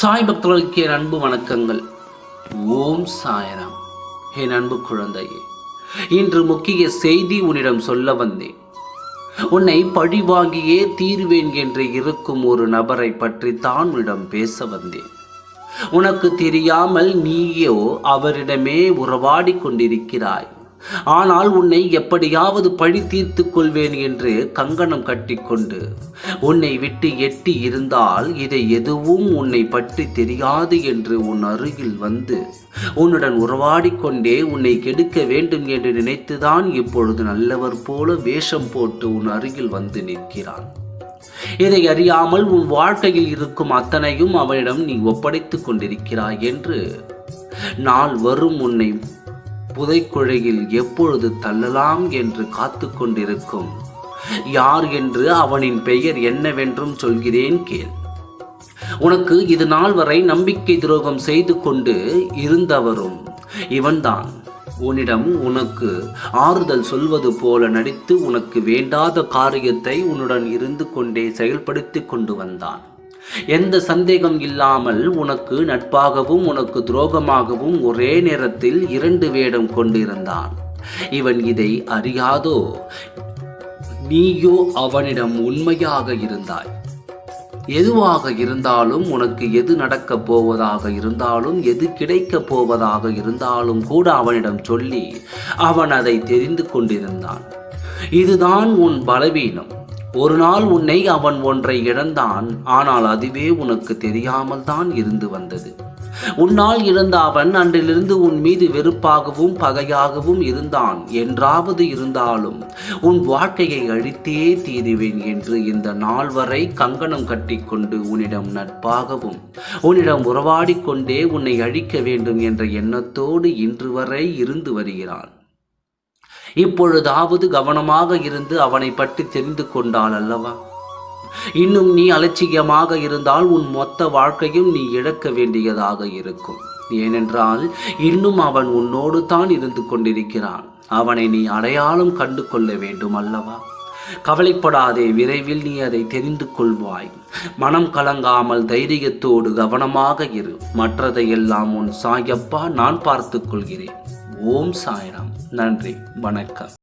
சாய் பக்தர்களுக்கு என் அன்பு வணக்கங்கள். ஓம் சாய்ராம். என் அன்பு குழந்தையே, இன்று முக்கிய செய்தி உன்னிடம் சொல்ல வந்தேன். உன்னை பழி வாங்கியே தீர்வேன் என்று இருக்கும் ஒரு நபரை பற்றி தான் உன்னிடம் பேச வந்தேன். உனக்கு தெரியாமல் நீயோ அவரிடமே உறவாடி கொண்டிருக்கிறாய். ஆனால் உன்னை எப்படியாவது பழி தீர்த்து கொள்வேன் என்று கங்கணம் கட்டிக்கொண்டு உன்னை விட்டு எட்டி இருந்தால் இதை எதுவும் உன்னை பற்றி தெரியாது என்று உன் அருகில் வந்து உன்னுடன் உறவாடி கொண்டே உன்னை கெடுக்க வேண்டும் என்று நினைத்துதான் இப்பொழுது நல்லவர் போல வேஷம் போட்டு உன் அருகில் வந்து நிற்கிறான். இதை அறியாமல் உன் வாழ்க்கையில் இருக்கும் அத்தனையும் அவனிடம் நீ ஒப்படைத்துக் கொண்டிருக்கிறாய் என்று நாள் வரும் உன்னை புதைக்குழியில் எப்பொழுது தள்ளலாம் என்று காத்து கொண்டிருக்கும். யார் என்று அவனின் பெயர் என்னவென்றும் சொல்கிறேன் கேள். உனக்கு இது நாள் வரை நம்பிக்கை துரோகம் செய்து கொண்டு இருந்தவரும் இவன்தான். உன்னிடம் உனக்கு ஆறுதல் சொல்வது போல நடித்து உனக்கு வேண்டாத காரியத்தை உன்னுடன் இருந்து கொண்டே செயல்படுத்தி கொண்டு வந்தான். எந்த சந்தேகம் இல்லாமல் உனக்கு நட்பாகவும் உனக்கு துரோகமாகவும் ஒரே நேரத்தில் 2 வேடம் கொண்டிருந்தான். இவன் இதை அறியாதோ? நீயோ அவனிடம் உண்மையாக இருந்தாய். எதுவாக இருந்தாலும், உனக்கு எது நடக்கப் போவதாக இருந்தாலும், எது கிடைக்கப் போவதாக இருந்தாலும் கூட அவனிடம் சொல்லி அவன் அதை தெரிந்து கொண்டிருந்தான். இதுதான் உன் பலவீனம். ஒரு நாள் உன்னை அவன் ஒன்றை இழந்தான். ஆனால் அதுவே உனக்கு தெரியாமல் தான் இருந்து வந்தது. உன்னால் இழந்த அவன் அன்றிலிருந்து உன் மீது வெறுப்பாகவும் பகையாகவும் இருந்தான். என்றாவது இருந்தாலும் உன் வாழ்க்கையை அழித்தே தீருவேன் என்று இந்த நாள் வரை கங்கணம் கட்டிக்கொண்டு உன்னிடம் நட்பாகவும் உன்னிடம் உறவாடி கொண்டே உன்னை அழிக்க வேண்டும் என்ற எண்ணத்தோடு இன்று வரை இருந்து வருகிறான். இப்பொழுதாவது கவனமாக இருந்து அவனை பற்றி தெரிந்து கொண்டால் அல்லவா? இன்னும் நீ அலட்சியமாக இருந்தால் உன் மொத்த வாழ்க்கையும் நீ இழக்க வேண்டியதாக இருக்கும். ஏனென்றால் இன்னும் அவன் உன்னோடு தான் இருந்து கொண்டிருக்கிறான். அவனை நீ அடையாளம் கண்டு கொள்ள வேண்டும் அல்லவா? கவலைப்படாதே, விரைவில் நீ அதை தெரிந்து கொள்வாய். மனம் கலங்காமல் தைரியத்தோடு கவனமாக இரு. மற்றதையெல்லாம் உன் சாயப்பா நான் பார்த்து கொள்கிறேன். ஓம் சாய்ராம். நன்றி, வணக்கம்.